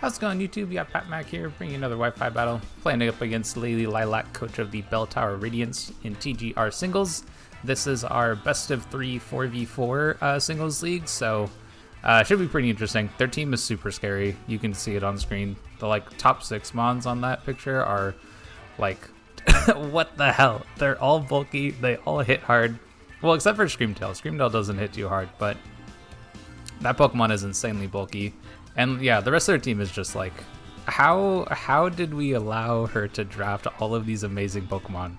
How's it going, YouTube? Yeah, Pat Mac here, bringing another Wi-Fi battle. Playing up against LadyLilac, coach of the Bell Tower Radiance in TGR singles. This is our best of 3 4v4 singles league, so should be pretty interesting. Their team is super scary. You can see it on screen. The top 6 mons on that picture are like, what the hell? They're all bulky. They all hit hard. Well, except for Screamtail. Screamtail doesn't hit too hard, but that Pokemon is insanely bulky. And yeah, the rest of their team is just like, how did we allow her to draft all of these amazing Pokemon?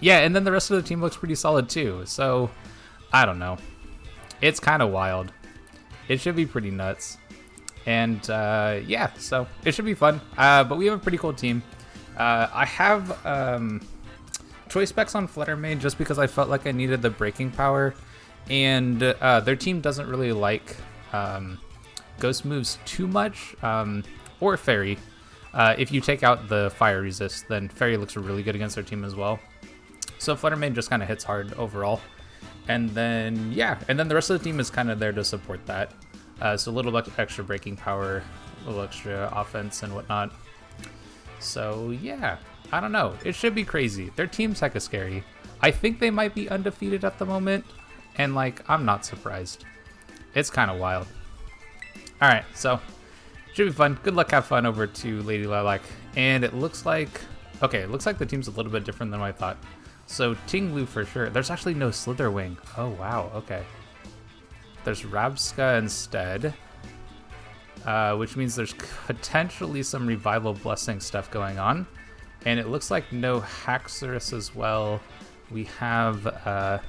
Yeah, and then the rest of the team looks pretty solid too. So I don't know. It's kind of wild. It should be pretty nuts. And yeah, so it should be fun. But we have a pretty cool team. I have choice specs on Fluttermane just because I felt like I needed the breaking power. And their team doesn't really like ghost moves too much, or Fairy. If you take out the fire resist, then Fairy looks really good against their team as well. So Fluttermane just kind of hits hard overall. And then, yeah, and then the rest of the team is kind of there to support that. So a little extra breaking power, a little extra offense and whatnot. So yeah, I don't know. It should be crazy. Their team's hecka scary. I think they might be undefeated at the moment. And I'm not surprised. It's kind of wild. All right, so should be fun. Good luck, have fun over to LadyLilac. And it looks like, okay, it looks like the team's a little bit different than what I thought. So Ting-Lu for sure. There's actually no Slitherwing. Oh, wow, okay. There's Rabska instead, which means there's potentially some Revival Blessing stuff going on. And it looks like no Haxorus as well. We have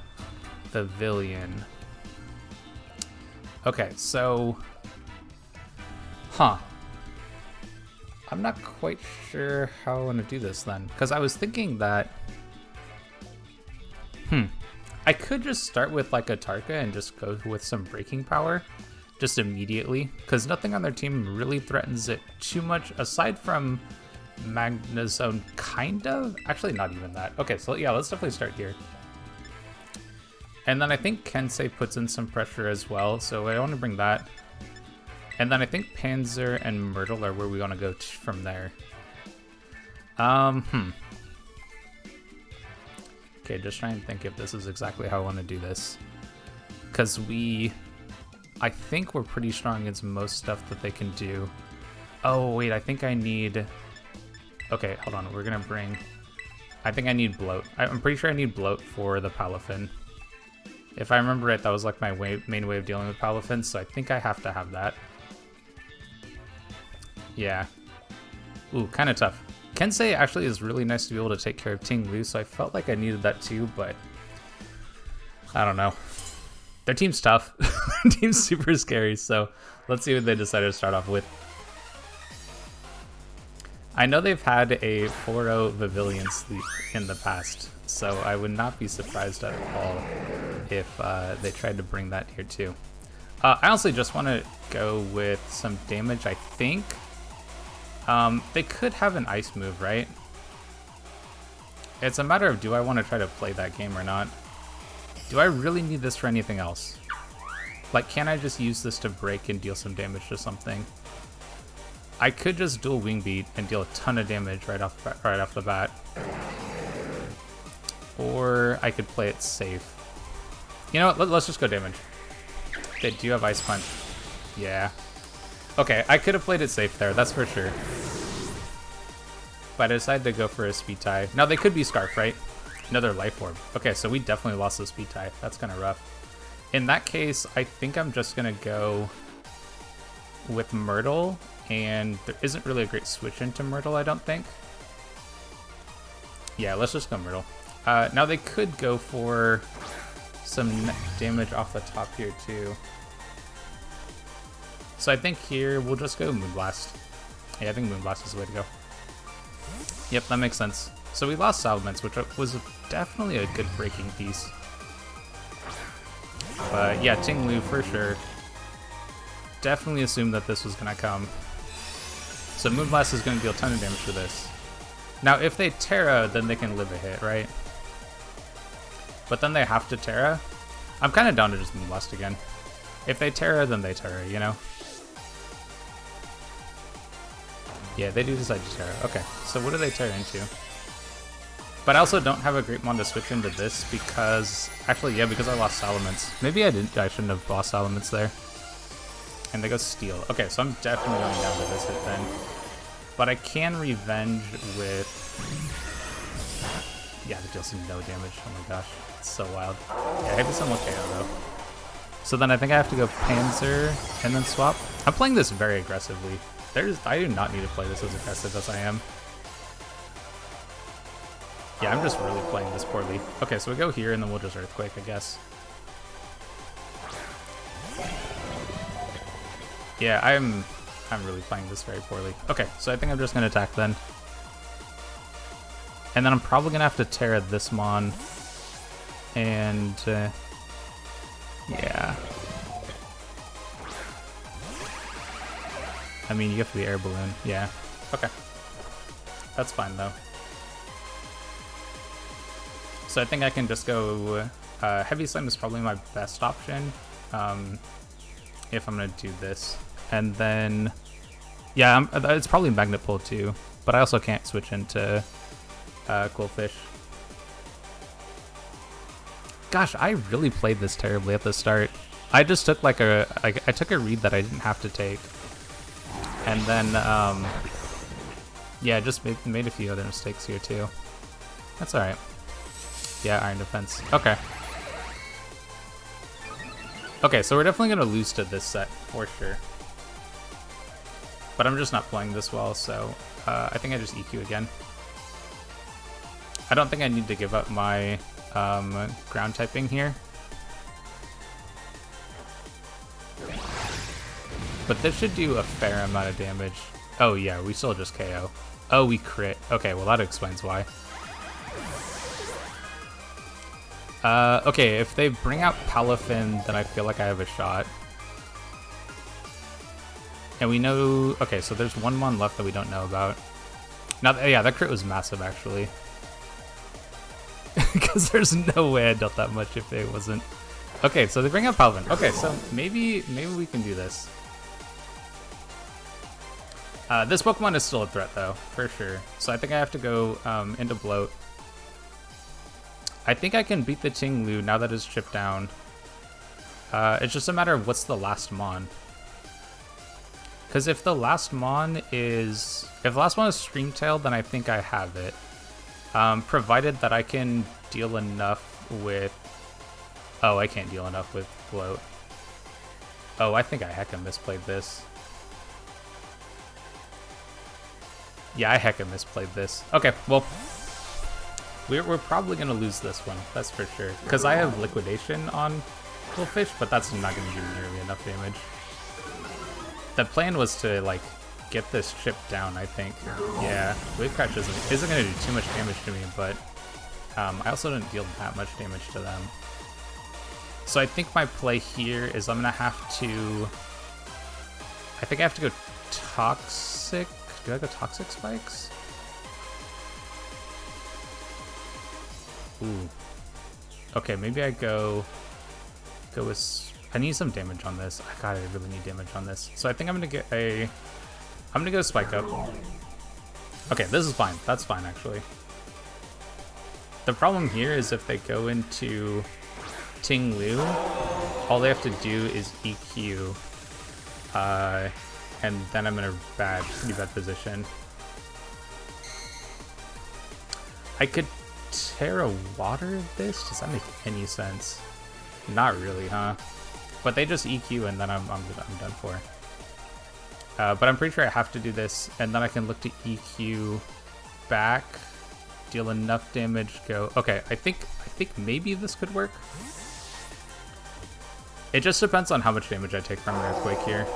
Pavilion. Okay, so... I'm not quite sure how I want to do this then, because I was thinking that I could just start with a Tarka and just go with some breaking power just immediately, because nothing on their team really threatens it too much aside from Magnezone, kind of. Actually, not even that. Okay, so yeah, let's definitely start here. And then I think Kensei puts in some pressure as well, so I want to bring that. And then I think Panzer and Myrtle are where we want to go from there. Okay, just trying to think if this is exactly how I want to do this. Because I think we're pretty strong against most stuff that they can do. Oh, wait, I think I need... Okay, hold on, we're going to bring... I think I need Bloat. I'm pretty sure I need Bloat for the Palafin. If I remember right, that was my main way of dealing with Palafin, so I think I have to have that. Yeah. Ooh, kind of tough. Kensei actually is really nice to be able to take care of Ting-Lu, so I felt like I needed that too, but I don't know. Their team's tough. Their team's super scary, so let's see what they decide to start off with. I know they've had a 4-0 Pavilion sweep in the past, so I would not be surprised at all if they tried to bring that here too. I honestly just want to go with some damage, I think. They could have an ice move, right? It's a matter of, do I want to try to play that game or not? Do I really need this for anything else? Can I just use this to break and deal some damage to something? I could just dual Wing Beat and deal a ton of damage right off the bat. Or I could play it safe. You know what, let's just go damage. They do have Ice Punch. Yeah. Okay, I could have played it safe there, that's for sure. But I decided to go for a Speed Tie. Now they could be Scarf, right? Another Life Orb. Okay, so we definitely lost the Speed Tie. That's kind of rough. In that case, I think I'm just going to go with Myrtle. And there isn't really a great switch into Myrtle, I don't think. Yeah, let's just go Myrtle. Now they could go for some damage off the top here too. So I think here we'll just go Moonblast. Yeah, I think Moonblast is the way to go. Yep, that makes sense. So we lost Salamence, which was definitely a good breaking piece. But yeah, Ting-Lu for sure. Definitely assumed that this was gonna come. So Moonblast is gonna deal a ton of damage for this. Now if they Terra, then they can live a hit, right? But then they have to Terra. I'm kind of down to just Moonblast again. If they Terra, then they Terra, you know? Yeah, they do decide to Terra. Okay, so what do they Terra into? But I also don't have a Great Mon to switch into this because... Actually, yeah, because I lost Elements. Maybe I shouldn't have lost Elements there. And they go Steel. Okay, so I'm definitely going down to this hit then. But I can Revenge with... Yeah, that deals no damage. Oh my gosh, it's so wild. Yeah, Heavy Sun will KO though. So then I think I have to go Panzer and then swap. I'm playing this very aggressively. I do not need to play this as aggressive as I am. Yeah, I'm just really playing this poorly. Okay, so we go here and then we'll just Earthquake, I guess. Yeah, I'm really playing this very poorly. Okay, so I think I'm just gonna attack then. And then I'm probably gonna have to Terra this Mon. And yeah. I mean, you have to be Air Balloon. Yeah. Okay. That's fine though. So I think I can just go Heavy Slam is probably my best option if I'm gonna do this. And then yeah, it's probably Magnet Pull too, but I also can't switch into Qwilfish. Gosh, I really played this terribly at the start. I just took I took a read that I didn't have to take, and then yeah, just made a few other mistakes here too. That's all right. Yeah, Iron Defense. Okay. Okay, so we're definitely gonna lose to this set for sure. But I'm just not playing this well, so I think I just EQ again. I don't think I need to give up my ground typing here. But this should do a fair amount of damage. Oh yeah, we still just KO. Oh, we crit. Okay, well that explains why. Okay, if they bring out Palafin, then I feel like I have a shot. And we know... Okay, so there's one Mon left that we don't know about. Now, yeah, that crit was massive, actually. Because there's no way I dealt that much if it wasn't... Okay, so they bring out Palafin. Okay, so maybe we can do this. This Pokemon is still a threat, though, for sure. So I think I have to go into Bloat. I think I can beat the Ting-Lu now that it's chipped down. It's just a matter of what's the last Mon. Because if the last Mon is... If the last one is Screamtail, then I think I have it. Provided that I can deal enough with... Oh, I can't deal enough with Bloat. Oh, I think I hecka misplayed this. Yeah, I hecka misplayed this. Okay, well... We're probably going to lose this one, that's for sure. Because I have Liquidation on Qwilfish, but that's not going to do nearly enough damage. The plan was to, like, get this chip down, I think. Yeah, Wave Crash isn't going to do too much damage to me, but I also didn't deal that much damage to them. So I think my play here is I'm going to have to... I think I have to go Toxic. Do I go Toxic Spikes? Ooh. Okay, maybe I go with... I need some damage on this. God, I really need damage on this. So I think I'm gonna get a... I'm gonna go Spike Up. Okay, this is fine. That's fine, actually. The problem here is if they go into Ting-Lu, all they have to do is EQ. And then I'm in a pretty bad position. I could Terra Water this? Does that make any sense? Not really, huh? But they just EQ and then I'm done for. But I'm pretty sure I have to do this, and then I can look to EQ back, deal enough damage, go... Okay, I think maybe this could work. It just depends on how much damage I take from an Earthquake here.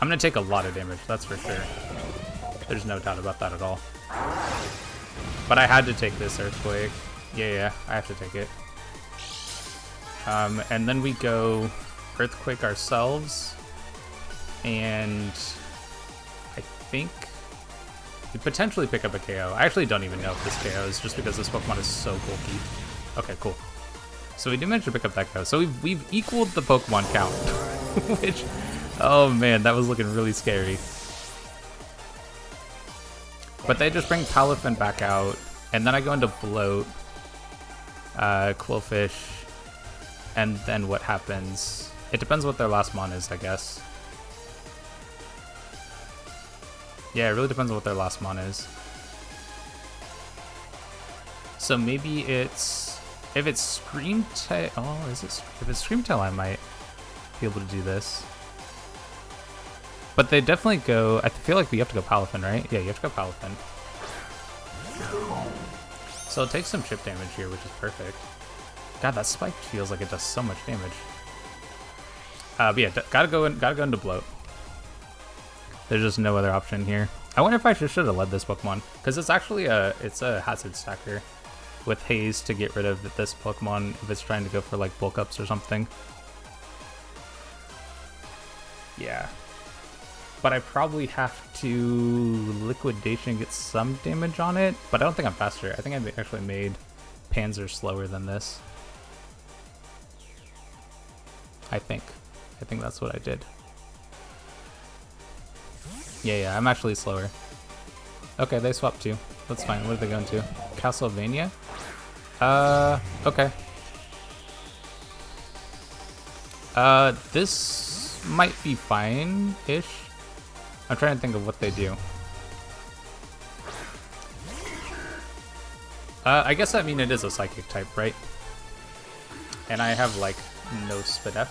I'm gonna take a lot of damage, that's for sure. There's no doubt about that at all. But I had to take this Earthquake. Yeah, I have to take it. And then we go Earthquake ourselves. And I think we potentially pick up a KO. I actually don't even know if this KOs just because this Pokemon is so bulky. Okay, cool. So we do manage to pick up that KO. So we've equaled the Pokemon count. Which, oh man, that was looking really scary. But they just bring Palafin back out, and then I go into Bloat, Qwilfish, and then what happens? It depends what their last mon is, I guess. Yeah, it really depends on what their last mon is. So maybe it's... If it's Screamtail... Oh, is it... If it's Screamtail, I might be able to do this. But they definitely go... I feel like we have to go Palafin, right? Yeah, you have to go Palafin. So it takes some chip damage here, which is perfect. God, that spike feels like it does so much damage. But yeah, gotta go into Bloat. There's just no other option here. I wonder if I should have led this Pokemon, because it's actually a hazard stacker with Haze to get rid of this Pokemon if it's trying to go for like bulk ups or something. Yeah. But I probably have to Liquidation, get some damage on it, but I don't think I'm faster. I think I actually made Panzer slower than this. I think that's what I did. Yeah, I'm actually slower. Okay, they swapped too. That's fine. What are they going to? Castlevania? Okay. This might be fine-ish. I'm trying to think of what they do. I guess that means it is a psychic type, right? And I have like no Spadef.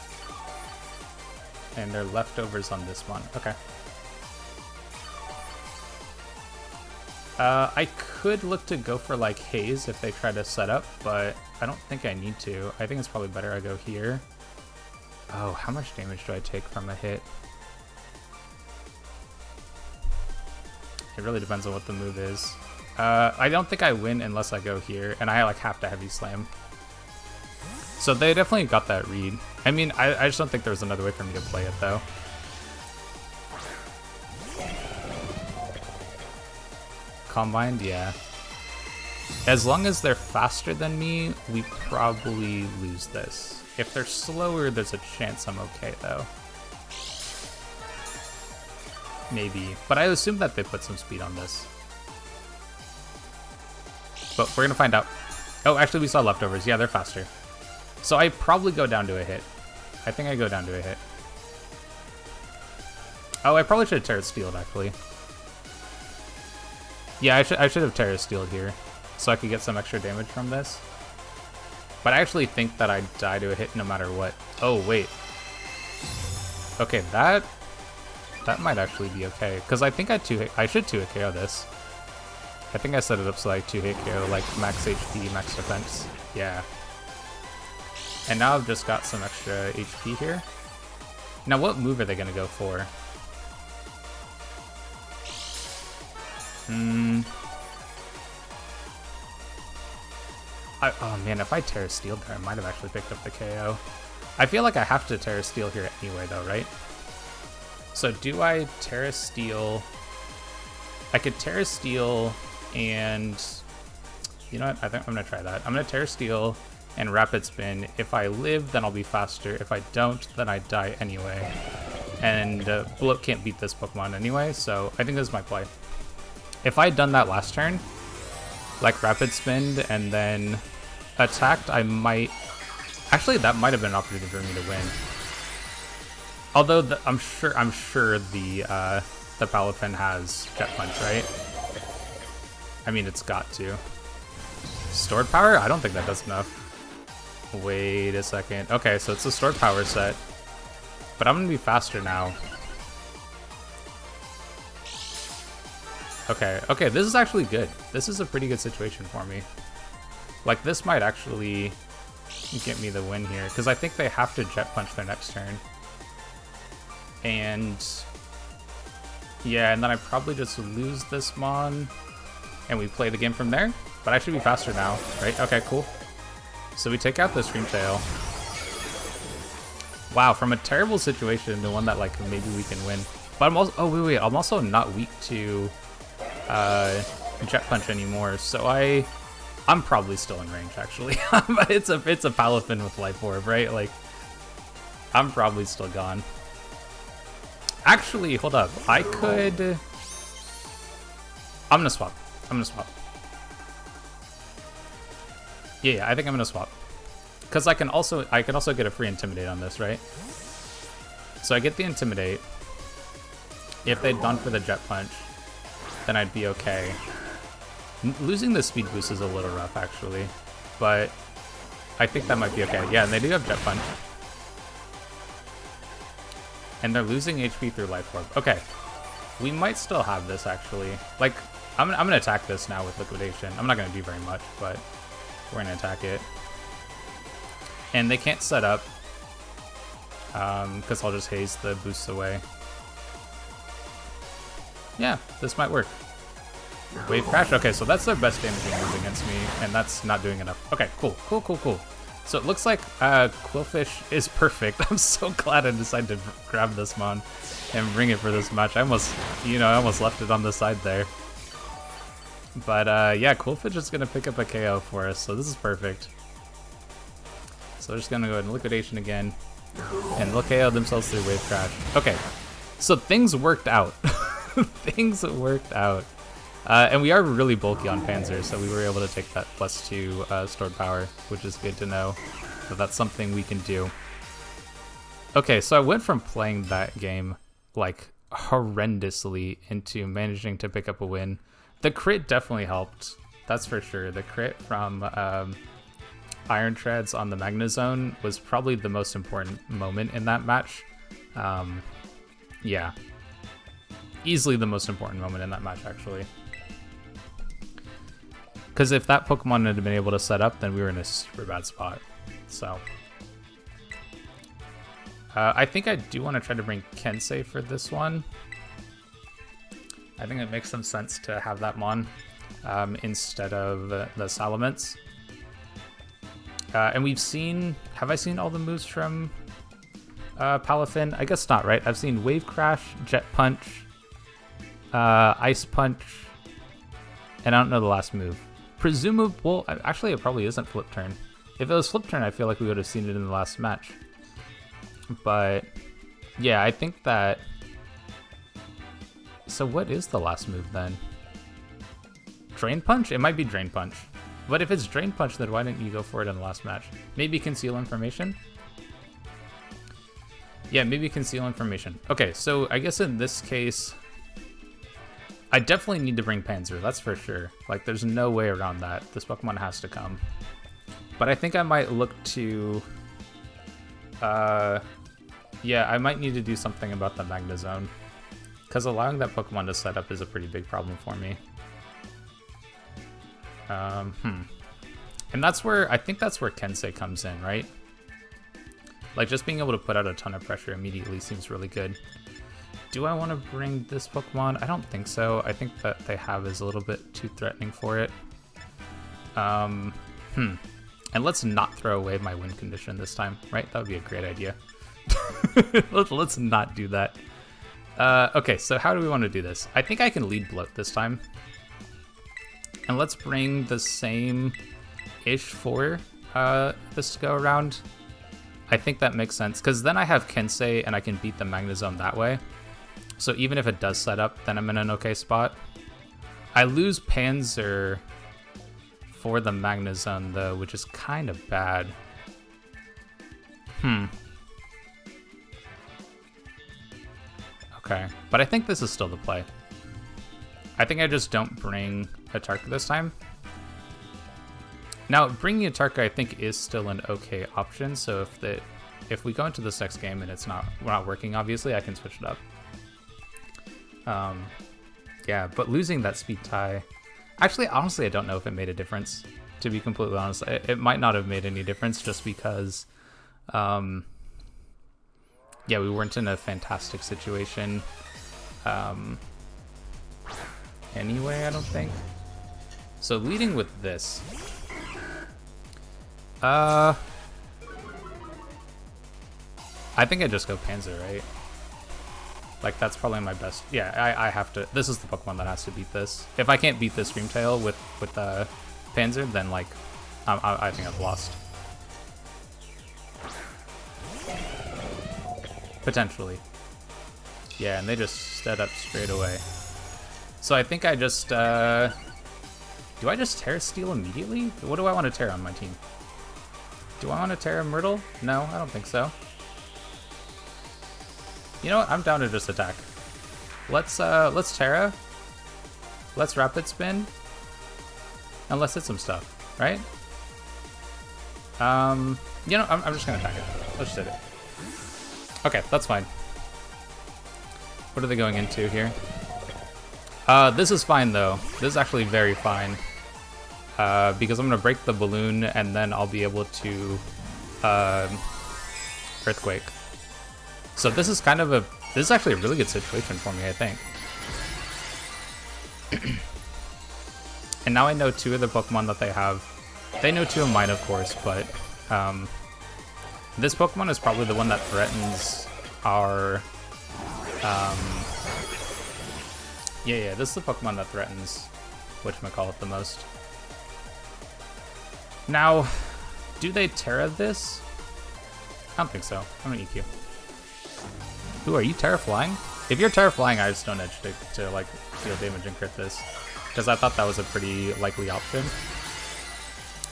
And they're leftovers on this one. Okay. I could look to go for like Haze if they try to set up, but I don't think I need to. I think it's probably better I go here. Oh, how much damage do I take from a hit? It really depends on what the move is. I don't think I win unless I go here, and I like have to Heavy Slam. So they definitely got that read. I mean, I just don't think there's another way for me to play it though. Combined, yeah. As long as they're faster than me, we probably lose this. If they're slower, there's a chance I'm okay though. Maybe, but I assume that they put some speed on this. But we're gonna find out. Oh, actually we saw leftovers. Yeah, they're faster. So I probably go down to a hit. I think I go down to a hit. Oh, I probably should have Terra Steeled actually. Yeah, I should have Terra Steeled here, so I could get some extra damage from this. But I actually think that I'd die to a hit no matter what. Oh wait. Okay, that might actually be okay, because I think I should 2-hit KO this. I think I set it up so I 2-hit KO, like max HP, max defense. Yeah. And now I've just got some extra HP here. Now what move are they going to go for? Oh man, if I Terra Steeled there, I might have actually picked up the KO. I feel like I have to Terra Steel here anyway though, right? So do I Terra Steel? I could Terra Steel and... You know what? I think I'm going to try that. I'm going to Terra Steel and Rapid Spin. If I live, then I'll be faster. If I don't, then I die anyway. And Bloat can't beat this Pokemon anyway, so I think this is my play. If I had done that last turn, like Rapid Spin and then attacked, I might... Actually, that might have been an opportunity for me to win. Although I'm sure the Palafin has Jet Punch, right? I mean, it's got to. Stored Power? I don't think that does enough. Wait a second. Okay, so it's a Stored Power set. But I'm gonna be faster now. Okay, this is actually good. This is a pretty good situation for me. Like, this might actually get me the win here, because I think they have to Jet Punch their next turn. And yeah, and then I probably just lose this Mon, and we play the game from there. But I should be faster now, right? Okay, cool. So we take out the Screamtail. Wow, from a terrible situation to one that like maybe we can win. But I'm also, oh wait, I'm also not weak to Jet Punch anymore, so I'm probably still in range actually. it's a Palafin with Life Orb, right? Like, I'm probably still gone. Actually, hold up. I could I'm gonna swap. I'm gonna swap. Yeah, I think I'm gonna swap. Because I can also get a free Intimidate on this, right? So I get the Intimidate. If they'd gone for the Jet Punch, then I'd be okay. Losing the speed boost is a little rough, actually. But I think that might be okay. Yeah, and they do have Jet Punch. And they're losing HP through Life Orb. Okay. We might still have this, actually. Like, I'm gonna attack this now with Liquidation. I'm not gonna do very much, but we're gonna attack it. And they can't set up, because I'll just haze the boosts away. Yeah, this might work. Wave Crash. Okay, so that's their best damaging move against me, and that's not doing enough. Okay, cool. So it looks like Qwilfish is perfect. I'm so glad I decided to grab this Mon and bring it for this match. I almost left it on the side there. But yeah, Qwilfish is gonna pick up a KO for us, so this is perfect. So we're just gonna go ahead and Liquidation again, and they'll KO themselves through Wave Crash. Okay, so things worked out. Things worked out. And we are really bulky on Panzer, so we were able to take that +2 stored power, which is good to know that that's something we can do. Okay, so I went from playing that game like horrendously into managing to pick up a win. The crit definitely helped, that's for sure. The crit from Iron Treads on the Magnezone was probably the most important moment in that match. Yeah. Easily the most important moment in that match, actually. Because if that Pokemon had been able to set up, then we were in a super bad spot. So I think I do want to try to bring Kensei for this one. I think it makes some sense to have that Mon instead of the Salamence. And we've seen... Have I seen all the moves from Palafin? I guess not, right? I've seen Wave Crash, Jet Punch, Ice Punch, and I don't know the last move. Presumably, well, actually it probably isn't Flip Turn. If it was Flip Turn, I feel like we would have seen it in the last match. But yeah, I think that... So what is the last move then? Drain Punch? It might be Drain Punch. But if it's Drain Punch, then why didn't you go for it in the last match? Maybe Conceal Information? Yeah, maybe Conceal Information. Okay, so I guess in this case... I definitely need to bring Panzer, that's for sure. Like, there's no way around that. This Pokemon has to come. But I think I might look to... yeah, I might need to do something about the Magnezone. Because allowing that Pokemon to set up is a pretty big problem for me. And that's where... I think that's where Kensei comes in, right? Like, just being able to put out a ton of pressure immediately seems really good. Do I want to bring this Pokemon? I don't think so. I think that they have is a little bit too threatening for it. And let's not throw away my win condition this time, right? That would be a great idea. Let's not do that. Okay, so how do we want to do this? I think I can lead Bloat this time. And let's bring the same-ish for this to go around. I think that makes sense, because then I have Kensei and I can beat the Magnezone that way. So even if it does set up, then I'm in an okay spot. I lose Panzer for the Magnezone, though, which is kind of bad. Okay, but I think this is still the play. I think I just don't bring Atarka this time. Now, bringing Atarka, I think, is still an okay option. So if we go into this next game and we're not working, obviously, I can switch it up. Yeah, but losing that speed tie... Actually, honestly, I don't know if it made a difference, to be completely honest. It might not have made any difference just because... yeah, we weren't in a fantastic situation. Anyway, I don't think. So leading with this... I think I just go Panzer, right? Like, that's probably my best... Yeah, I have to... This is the Pokemon that has to beat this. If I can't beat this Screamtail with Panzer, then, like, I think I've lost. Potentially. Yeah, and they just set up straight away. So I think I just, do I just Terra Steel immediately? What do I want to Terra on my team? Do I want to Terra Myrtle? No, I don't think so. You know what? I'm down to just attack. Let's Terra. Let's Rapid Spin. And let's hit some stuff, right? You know, I'm just gonna attack it. Let's just hit it. Okay, that's fine. What are they going into here? This is fine though. This is actually very fine. Because I'm gonna break the balloon and then I'll be able to Earthquake. So this is kind of this is actually a really good situation for me, I think. And now I know 2 of the Pokemon that they have. They know 2 of mine, of course, but this Pokemon is probably the one that threatens our... Yeah, this is the Pokemon that threatens whatchamacallit the most. Now, do they Terra this? I don't think so. I'm gonna EQ. Ooh, are you Terra Flying? If you're Terra Flying, I just Stone Edge to like deal damage and crit this. Because I thought that was a pretty likely option.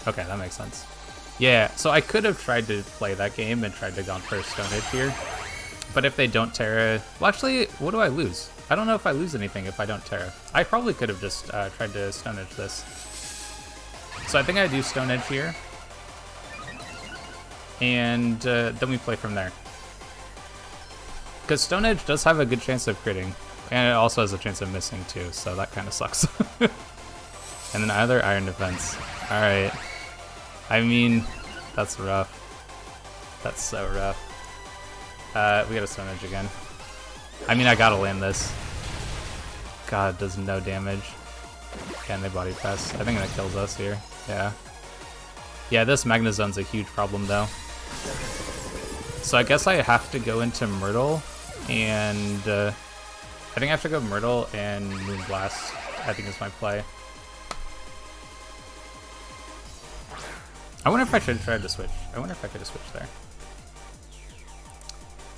Okay, that makes sense. Yeah, so I could have tried to play that game and tried to go for Stone Edge here. But if they don't Terra... Well, actually, what do I lose? I don't know if I lose anything if I don't Terra. I probably could have just tried to Stone Edge this. So I think I do Stone Edge here. And then we play from there. Because Stone Edge does have a good chance of critting. And it also has a chance of missing too, so that kind of sucks. And then either Iron Defense. Alright. I mean, that's rough. That's so rough. We got a Stone Edge again. I mean, I gotta land this. God, it does no damage. Can they Body Press? I think that kills us here. Yeah. Yeah, this Magnezone's a huge problem though. So I guess I have to go into Myrtle and... I think I have to go Myrtle and Moonblast, I think is my play. I wonder if I should try to switch. I wonder if I could have switched there.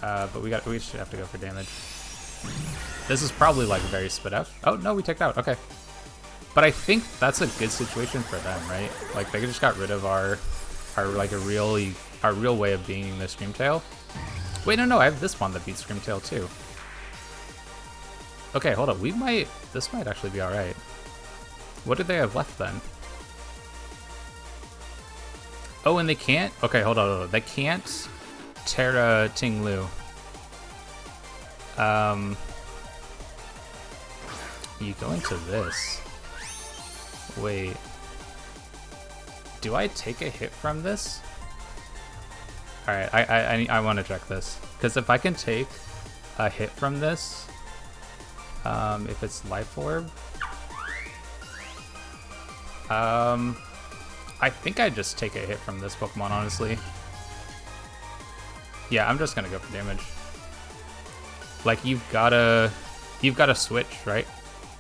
But we should have to go for damage. This is probably like very split up. Oh no, we took out. Okay. But I think that's a good situation for them, right? Like they just got rid of our like a real way of beating the Screamtail. Wait, no, I have this one that beats Screamtail too. Okay, hold up. This might actually be alright. What do they have left then? Oh, and they can't? Okay, hold on. They can't Terra Ting-Lu. You go into this. Wait. Do I take a hit from this? Alright, I want to check this. Because if I can take a hit from this, if it's Life Orb, I think I just take a hit from this Pokemon, honestly. Yeah, I'm just gonna go for damage. Like you've gotta switch, right?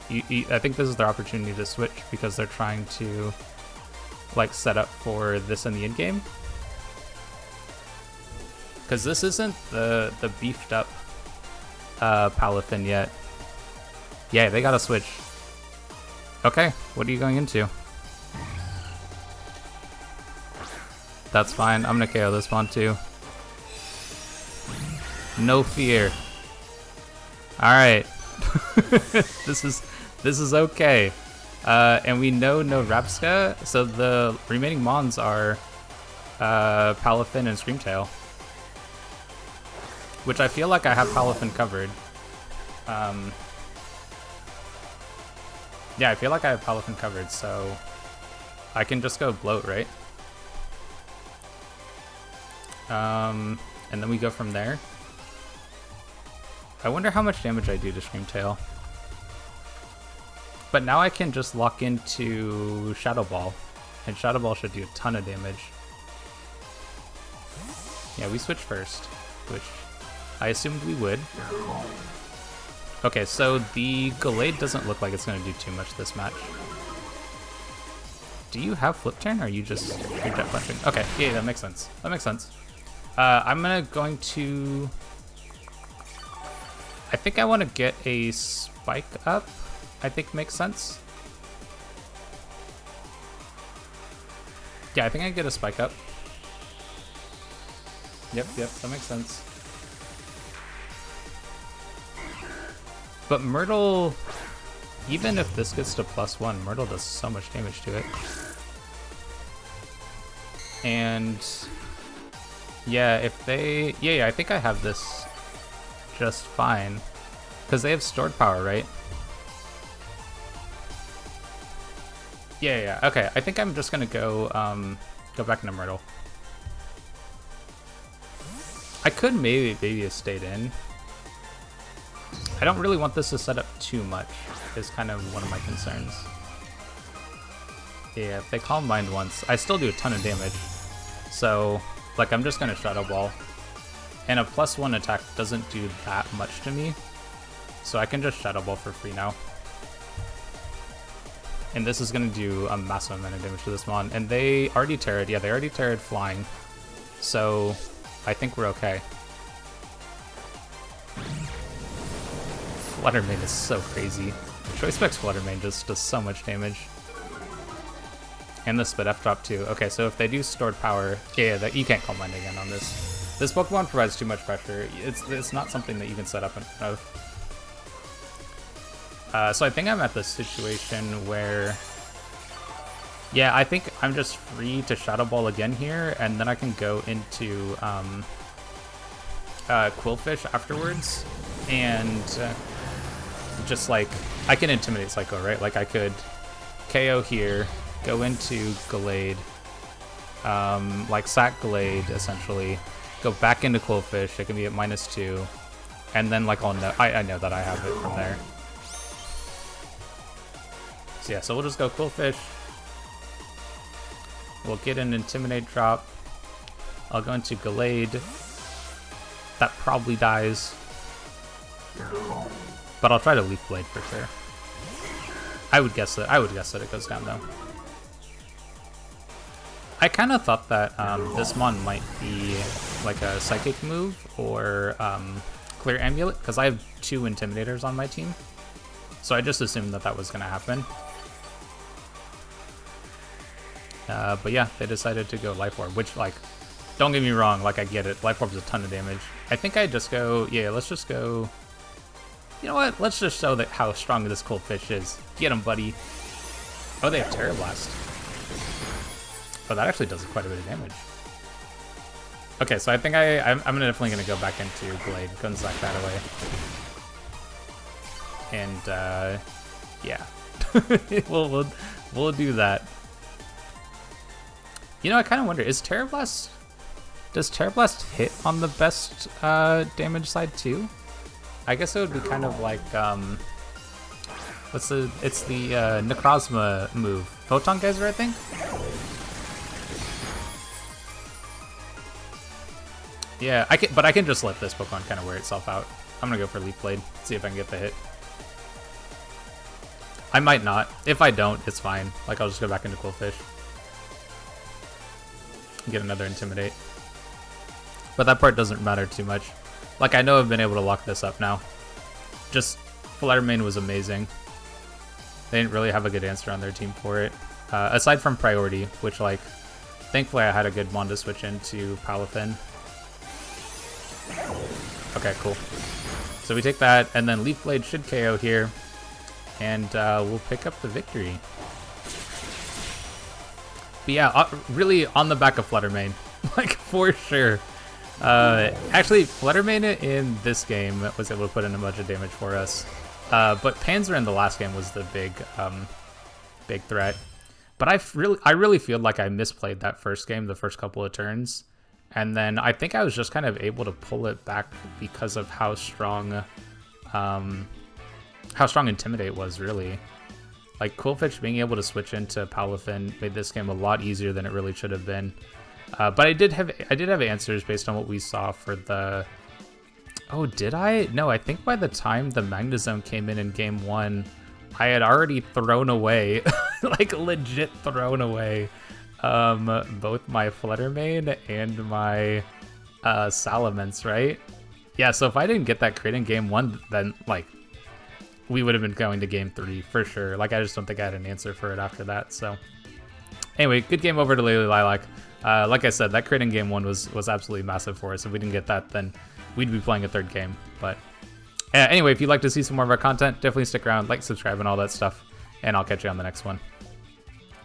I think this is their opportunity to switch because they're trying to like set up for this in the end game. Because this isn't the beefed up Palafin yet. Yeah, they gotta switch. Okay, what are you going into? That's fine. I'm gonna KO this one too. No fear. All right. This is okay. And we know no Rapska, so the remaining Mons are Palafin and Screamtail. Which I feel like I have Palafin covered. Yeah, I feel like I have Palafin covered, so I can just go Bloat, right? And then we go from there. I wonder how much damage I do to Screamtail. But now I can just lock into Shadow Ball, and Shadow Ball should do a ton of damage. Yeah, we switch first, which I assumed we would. Okay, so the Gallade doesn't look like it's going to do too much this match. Do you have Flip Turn, or are you just Jet Punching? Okay, yeah, that makes sense. That makes sense. I'm going to... I think I want to get a Spike up. I think makes sense. Yeah, I think I get a spike up. Yep, that makes sense. But Myrtle, even if this gets to +1, Myrtle does so much damage to it. And yeah, if they, yeah, I think I have this just fine. Because they have stored power, right? Yeah, okay. I think I'm just gonna go back into Myrtle. I could maybe have stayed in. I don't really want this to set up too much, is kind of one of my concerns. Yeah, if they Calm Mind once, I still do a ton of damage. So, like, I'm just gonna Shadow Ball. And a +1 attack doesn't do that much to me. So I can just Shadow Ball for free now. And this is gonna do a massive amount of damage to this mon. And they already Terra'd, yeah, they already Terra'd flying. So, I think we're okay. Fluttermane is so crazy. Choice Specs Fluttermane just does so much damage. And the Spit F drop too. Okay, so if they do stored power, yeah, you can't Calm Mind again on this. This Pokemon provides too much pressure. It's not something that you can set up in front of. So I think I'm at this situation where, yeah, I think I'm just free to Shadow Ball again here, and then I can go into Qwilfish afterwards, and just like, I can Intimidate Psycho, right? Like I could KO here, go into Gallade, like sack Gallade essentially, go back into Qwilfish, it can be at -2, and then like I'll know, I know that I have it from there. So yeah, so we'll just go Qwilfish. We'll get an Intimidate drop. I'll go into Gallade. That probably dies. But I'll try to Leaf Blade for sure. I would guess that it goes down though. I kind of thought that this mon might be like a Psychic move or Clear Amulet, because I have 2 Intimidators on my team. So I just assumed that was going to happen. But yeah, they decided to go Life Orb, which, like, don't get me wrong, like, I get it. Life Orb's a ton of damage. I think I just go, yeah, let's just go, you know what? Let's just show that how strong this Qwilfish is. Get him, buddy. Oh, they have Terra Blast. Oh, that actually does quite a bit of damage. Okay, so I think I'm definitely going to go back into Glade, go and sack that away. And, yeah. we'll do that. You know, I kind of wonder, does Terra Blast hit on the best damage side too? I guess it would be kind of like, it's the Necrozma move. Photon Geyser, I think? Yeah, but I can just let this Pokemon kind of wear itself out. I'm gonna go for Leaf Blade, see if I can get the hit. I might not. If I don't, it's fine. Like, I'll just go back into Qwilfish. Get another Intimidate. But that part doesn't matter too much. Like, I know I've been able to lock this up now. Just, Fluttermane was amazing. They didn't really have a good answer on their team for it. Aside from Priority, which, like, thankfully I had a good one to switch into Palafin. Okay, cool. So we take that, and then Leaf Blade should KO here. And we'll pick up the victory. But yeah, really on the back of Fluttermane. Like, for sure. Actually, Fluttermane in this game was able to put in a bunch of damage for us. But Panzer in the last game was the big threat. But I really feel like I misplayed that first game, the first couple of turns. And then I think I was just kind of able to pull it back because of how strong Intimidate was, really. Like, Qwilfish being able to switch into Palafin made this game a lot easier than it really should have been. But I did have answers based on what we saw for the... Oh, did I? No, I think by the time the Magnezone came in Game 1, I had already thrown away, like legit thrown away, both my Fluttermane and my Salamence, right? Yeah, so if I didn't get that crit in Game 1, then, like, we would have been going to game 3 for sure. Like, I just don't think I had an answer for it after that. So anyway, good game over to LadyLilac. Like I said, that crit in game 1 was absolutely massive for us. If we didn't get that, then we'd be playing a 3rd game. But anyway, if you'd like to see some more of our content, definitely stick around, like, subscribe, and all that stuff. And I'll catch you on the next one.